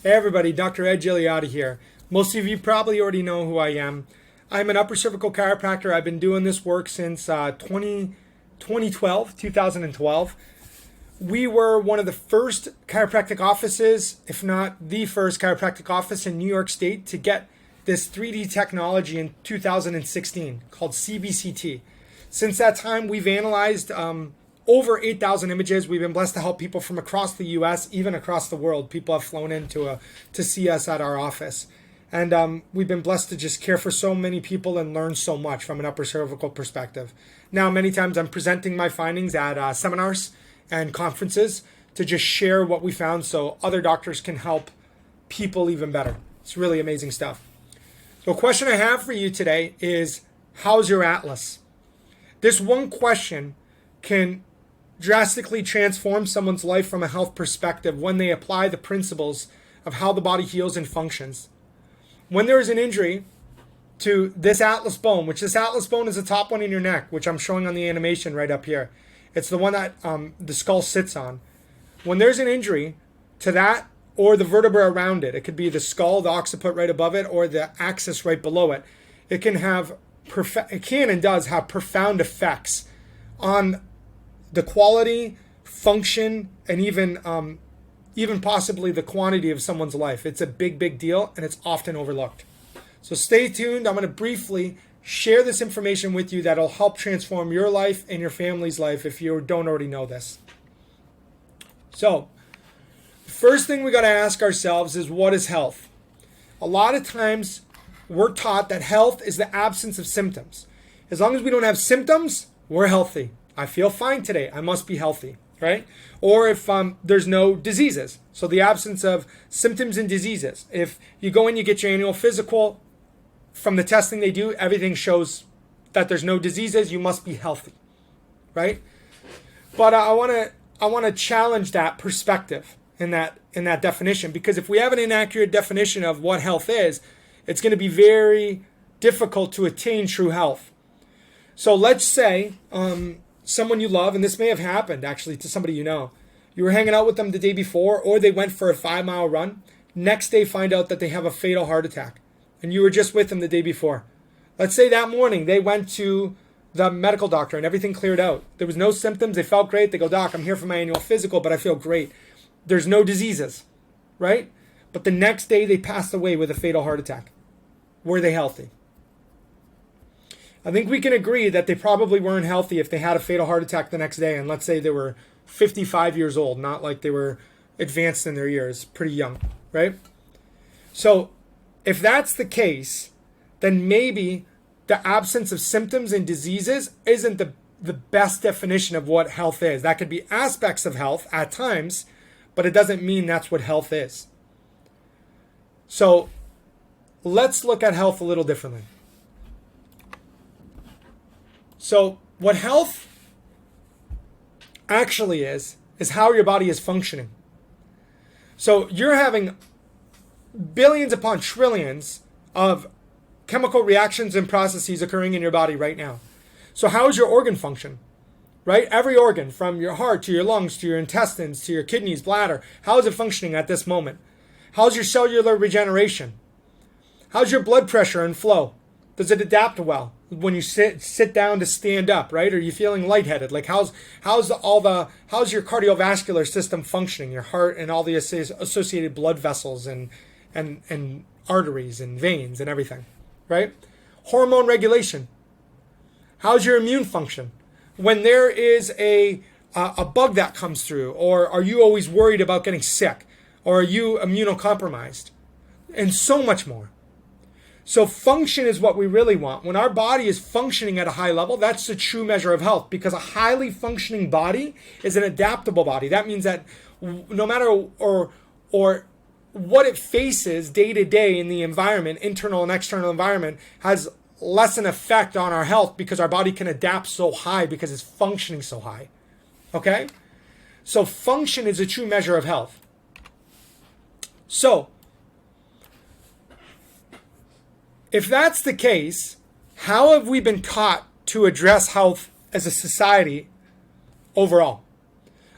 Hey everybody, Dr. Ed Gigliotti here. Most of you probably already know who I am. I'm an upper cervical chiropractor. I've been doing this work since 2012. We were one of the first chiropractic offices, if not the first chiropractic office in New York State to get this 3D technology in 2016 called CBCT. Since that time, we've analyzed over 8,000 images. We've been blessed to help people from across the U.S., even across the world. People have flown in to see us at our office. And we've been blessed to just care for so many people and learn so much from an upper cervical perspective. Now, many times I'm presenting my findings at seminars and conferences to just share what we found so other doctors can help people even better. It's really amazing stuff. So a question I have for you today is, how's your atlas? This one question can drastically transform someone's life from a health perspective when they apply the principles of how the body heals and functions. When there is an injury to this atlas bone, which this atlas bone is the top one in your neck, which I'm showing on the animation right up here. It's the one that the skull sits on. When there's an injury to that or the vertebra around it, it could be the skull, the occiput right above it, or the axis right below it. It can and does have profound effects on the quality, function, and even possibly the quantity of someone's life. It's a big, big deal, and it's often overlooked. So stay tuned. I'm going to briefly share this information with you that'll help transform your life and your family's life if you don't already know this. So, the first thing we got to ask ourselves is, what is health? A lot of times, we're taught that health is the absence of symptoms. As long as we don't have symptoms, we're healthy. I feel fine today. I must be healthy, right? Or if there's no diseases. So the absence of symptoms and diseases. If you go in, you get your annual physical, from the testing they do, everything shows that there's no diseases. You must be healthy, right? But I want to challenge that perspective in that definition, because if we have an inaccurate definition of what health is, it's going to be very difficult to attain true health. So let's say someone you love, and this may have happened actually to somebody you know. You were hanging out with them the day before, or they went for a 5-mile run. Next day, find out that they have a fatal heart attack, and you were just with them the day before. Let's say that morning they went to the medical doctor and everything cleared out. There was no symptoms. They felt great. They go, "Doc, I'm here for my annual physical, but I feel great. There's no diseases," right? But the next day they passed away with a fatal heart attack. Were they healthy? I think we can agree that they probably weren't healthy if they had a fatal heart attack the next day. And let's say they were 55 years old, not like they were advanced in their years, pretty young, right? So if that's the case, then maybe the absence of symptoms and diseases isn't the best definition of what health is. That could be aspects of health at times, but it doesn't mean that's what health is. So let's look at health a little differently. So what health actually is how your body is functioning. So you're having billions upon trillions of chemical reactions and processes occurring in your body right now. So how is your organ function? Right? Every organ, from your heart to your lungs to your intestines to your kidneys, bladder, how is it functioning at this moment? How's your cellular regeneration? How's your blood pressure and flow? Does it adapt well when you sit down to stand up, right? Are you feeling lightheaded? Like how's your cardiovascular system functioning? Your heart and all the associated blood vessels and arteries and veins and everything, right? Hormone regulation. How's your immune function? When there is a bug that comes through, or are you always worried about getting sick? Or are you immunocompromised? And so much more. So function is what we really want. When our body is functioning at a high level, that's the true measure of health, because a highly functioning body is an adaptable body. That means that no matter or what it faces day to day in the environment, internal and external environment, has less an effect on our health because our body can adapt so high because it's functioning so high. Okay? So function is a true measure of health. So, if that's the case, how have we been taught to address health as a society overall?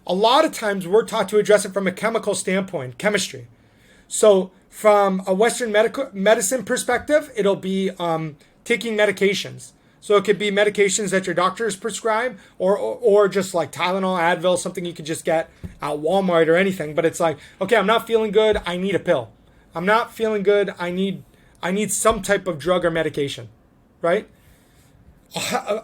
A lot of times we're taught to address it from a chemical standpoint, chemistry. So from a Western medicine perspective, it'll be taking medications. So it could be medications that your doctors prescribe, or just like Tylenol, Advil, something you could just get at Walmart or anything. But it's like, okay, I'm not feeling good, I need a pill. I'm not feeling good, I need some type of drug or medication, right?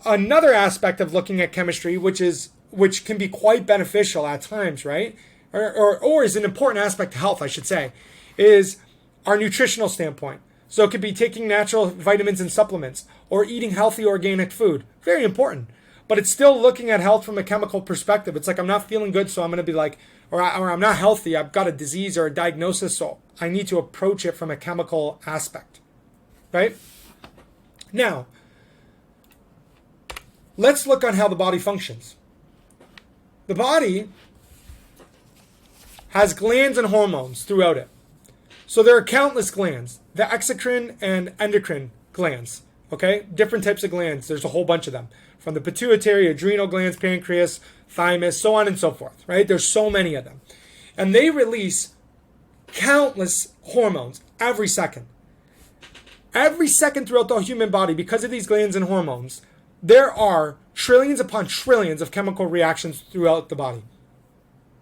Another aspect of looking at chemistry, which can be quite beneficial at times, right? Or is an important aspect to health, I should say, is our nutritional standpoint. So it could be taking natural vitamins and supplements or eating healthy organic food. Very important. But it's still looking at health from a chemical perspective. It's like, I'm not feeling good, so I'm going to be like, or I'm not healthy, I've got a disease or a diagnosis, so I need to approach it from a chemical aspect, right? Now, let's look on how the body functions. The body has glands and hormones throughout it. So there are countless glands, the exocrine and endocrine glands, okay? Different types of glands. There's a whole bunch of them, from the pituitary, adrenal glands, pancreas, thymus, so on and so forth, right? There's so many of them. And they release countless hormones every second. Every second throughout the human body, because of these glands and hormones, there are trillions upon trillions of chemical reactions throughout the body.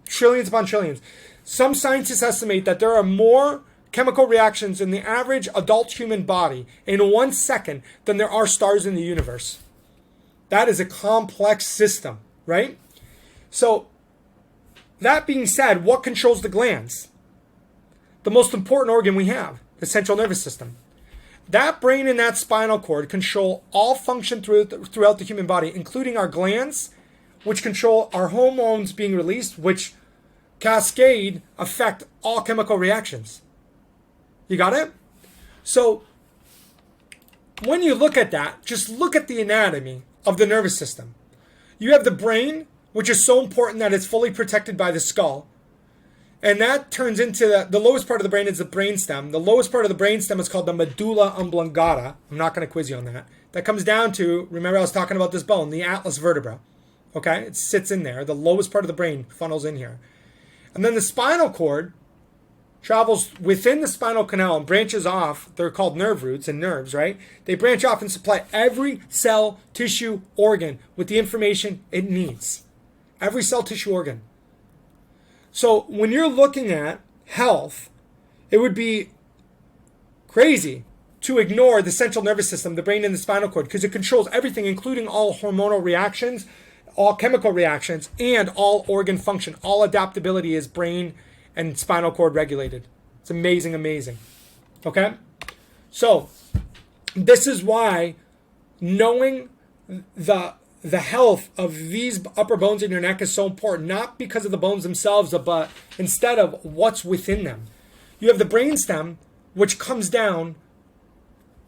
Trillions upon trillions. Some scientists estimate that there are more chemical reactions in the average adult human body in 1 second than there are stars in the universe. That is a complex system, right? So, that being said, what controls the glands? The most important organ we have, the central nervous system. That brain and that spinal cord control all function throughout the human body, including our glands, which control our hormones being released, which cascade affect all chemical reactions. You got it? So, when you look at that, just look at the anatomy of the nervous system. You have the brain, which is so important that it's fully protected by the skull. And that turns into the lowest part of the brain is the brainstem. The lowest part of the brainstem is called the medulla oblongata. I'm not going to quiz you on that. That comes down to, remember I was talking about this bone, the atlas vertebra. Okay? It sits in there. The lowest part of the brain funnels in here. And then the spinal cord travels within the spinal canal and branches off. They're called nerve roots and nerves, right? They branch off and supply every cell, tissue, organ with the information it needs. Every cell, tissue, organ. So when you're looking at health, it would be crazy to ignore the central nervous system, the brain and the spinal cord, because it controls everything, including all hormonal reactions, all chemical reactions, and all organ function. All adaptability is brain and spinal cord regulated. It's amazing, amazing. Okay? So, this is why knowing the health of these upper bones in your neck is so important, not because of the bones themselves, but instead of what's within them. You have the brainstem, which comes down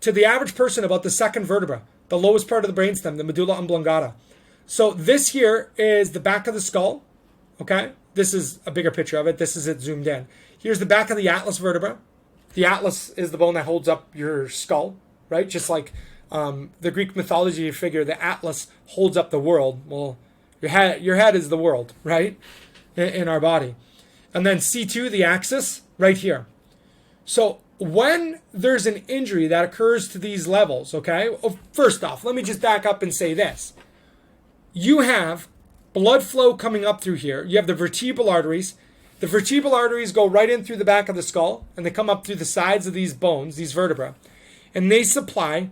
to the average person about the second vertebra, the lowest part of the brainstem, the medulla oblongata. So this here is the back of the skull, okay? This is a bigger picture of it. This is it zoomed in. Here's the back of the atlas vertebra. The atlas is the bone that holds up your skull, right? Just like the Greek mythology figure, the atlas holds up the world. Well, your head is the world, right? In our body. And then C2, the axis, right here. So when there's an injury that occurs to these levels, okay? Well, first off, let me just back up and say this. You have blood flow coming up through here. You have the vertebral arteries. The vertebral arteries go right in through the back of the skull, and they come up through the sides of these bones, these vertebrae. And they supply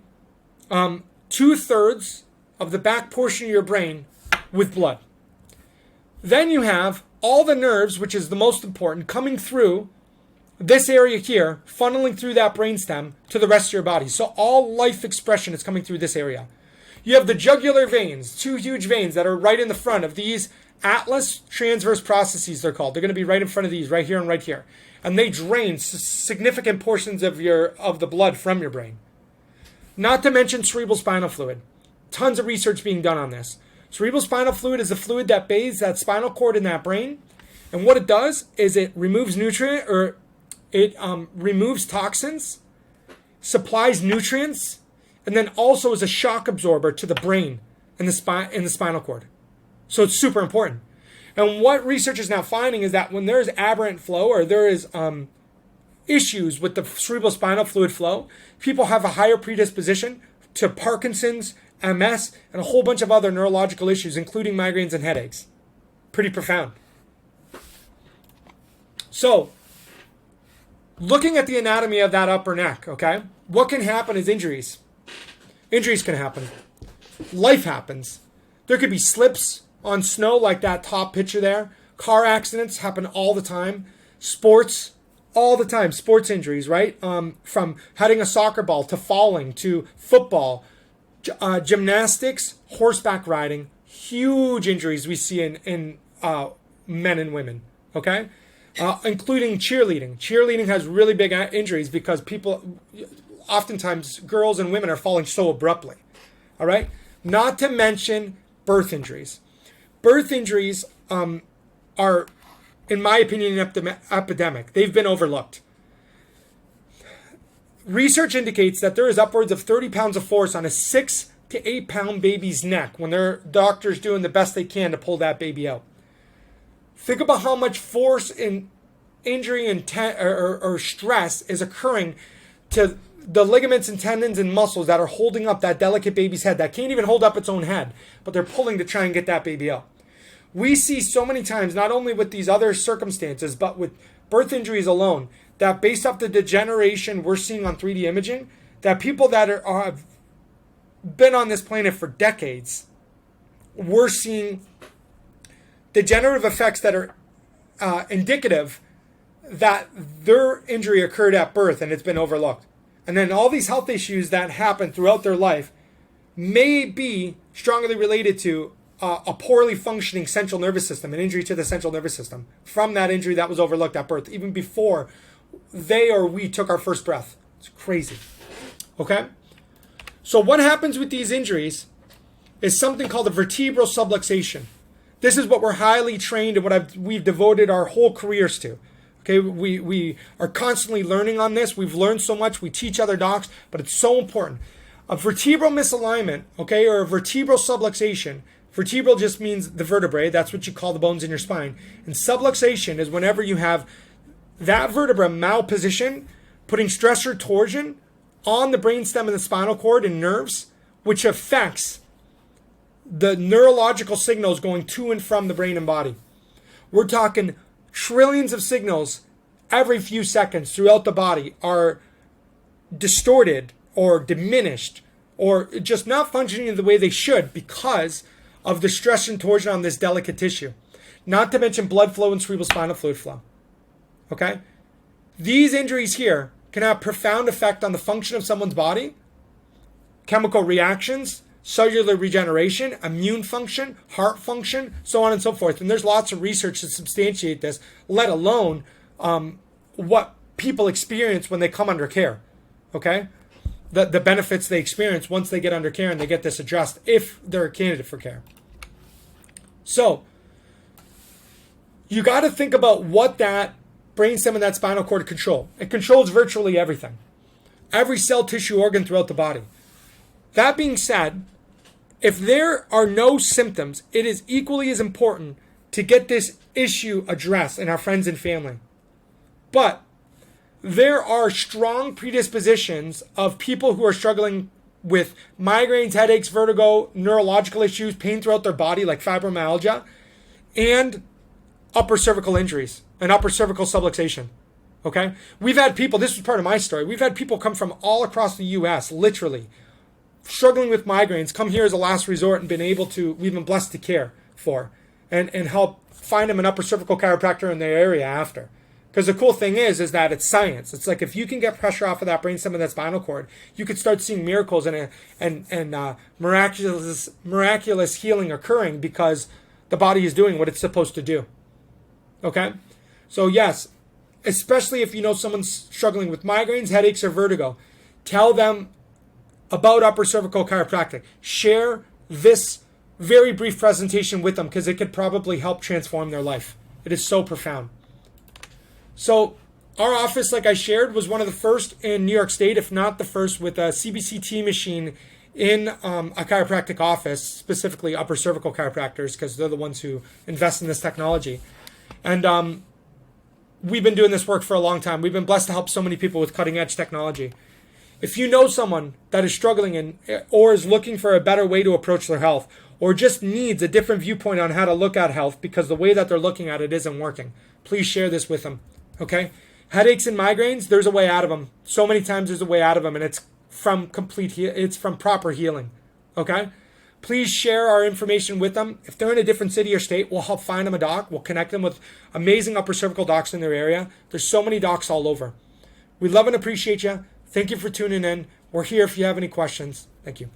2/3 of the back portion of your brain with blood. Then you have all the nerves, which is the most important, coming through this area here, funneling through that brainstem to the rest of your body. So all life expression is coming through this area. You have the jugular veins, 2 huge veins that are right in the front of these atlas transverse processes, they're called. They're going to be right in front of these, right here and right here. And they drain significant portions of the blood from your brain. Not to mention cerebral spinal fluid. Tons of research being done on this. Cerebral spinal fluid is the fluid that bathes that spinal cord in that brain. And what it does is it removes removes toxins, supplies nutrients, and then also is a shock absorber to the brain and the spinal cord. So it's super important. And what research is now finding is that when there is aberrant flow or there is issues with the cerebral spinal fluid flow, people have a higher predisposition to Parkinson's, MS, and a whole bunch of other neurological issues, including migraines and headaches. Pretty profound. So, looking at the anatomy of that upper neck, okay, what can happen is injuries. Injuries can happen. Life happens. There could be slips on snow like that top picture there. Car accidents happen all the time. Sports, all the time. Sports injuries, right? From hitting a soccer ball to falling to football, gymnastics, horseback riding. Huge injuries we see in men and women, okay? Including cheerleading. Cheerleading has really big injuries because people, oftentimes girls and women are falling so abruptly, all right? Not to mention birth injuries. Birth injuries are, in my opinion, an epidemic. They've been overlooked. Research indicates that there is upwards of 30 pounds of force on a 6 to 8 pound baby's neck when their doctor's doing the best they can to pull that baby out. Think about how much force and injury and or stress is occurring to the ligaments and tendons and muscles that are holding up that delicate baby's head that can't even hold up its own head, but they're pulling to try and get that baby out. We see so many times, not only with these other circumstances, but with birth injuries alone, that based off the degeneration we're seeing on 3D imaging, that people that have been on this planet for decades, we're seeing degenerative effects that are indicative that their injury occurred at birth and it's been overlooked. And then all these health issues that happen throughout their life may be strongly related to a poorly functioning central nervous system, an injury to the central nervous system from that injury that was overlooked at birth, even before they or we took our first breath. It's crazy. Okay? So what happens with these injuries is something called a vertebral subluxation. This is what we're highly trained and what we've devoted our whole careers to. Okay, we are constantly learning on this. We've learned so much. We teach other docs, but it's so important. A vertebral misalignment, okay, or a vertebral subluxation. Vertebral just means the vertebrae. That's what you call the bones in your spine. And subluxation is whenever you have that vertebra malposition, putting stress or torsion on the brainstem and the spinal cord and nerves, which affects the neurological signals going to and from the brain and body. We're talking trillions of signals every few seconds throughout the body are distorted or diminished or just not functioning the way they should because of the stress and torsion on this delicate tissue. Not to mention blood flow and cerebral spinal fluid flow. Okay? These injuries here can have profound effect on the function of someone's body, chemical reactions, cellular regeneration, immune function, heart function, so on and so forth. And there's lots of research to substantiate this, let alone what people experience when they come under care. Okay? The benefits they experience once they get under care and they get this addressed if they're a candidate for care. So, you got to think about what that brainstem and that spinal cord control. It controls virtually everything. Every cell, tissue, organ throughout the body. That being said, if there are no symptoms, it is equally as important to get this issue addressed in our friends and family. But there are strong predispositions of people who are struggling with migraines, headaches, vertigo, neurological issues, pain throughout their body like fibromyalgia, and upper cervical injuries and upper cervical subluxation. Okay? We've had people, this was part of my story, we've had people come from all across the U.S., literally, struggling with migraines, come here as a last resort and we've been blessed to care for and help find them an upper cervical chiropractor in their area after. Because the cool thing is that it's science. It's like if you can get pressure off of that brainstem and that spinal cord, you could start seeing miracles and miraculous healing occurring because the body is doing what it's supposed to do. Okay? So yes, especially if you know someone's struggling with migraines, headaches, or vertigo, tell them about upper cervical chiropractic. Share this very brief presentation with them because it could probably help transform their life. It is so profound. So our office, like I shared, was one of the first in New York State, if not the first, with a CBCT machine in a chiropractic office, specifically upper cervical chiropractors, because they're the ones who invest in this technology. And we've been doing this work for a long time. We've been blessed to help so many people with cutting edge technology. If you know someone that is struggling or is looking for a better way to approach their health, or just needs a different viewpoint on how to look at health because the way that they're looking at it isn't working, please share this with them. Okay? Headaches and migraines, there's a way out of them. So many times there's a way out of them, and it's from it's from proper healing. Okay? Please share our information with them. If they're in a different city or state, we'll help find them a doc. We'll connect them with amazing upper cervical docs in their area. There's so many docs all over. We love and appreciate you. Thank you for tuning in. We're here if you have any questions. Thank you.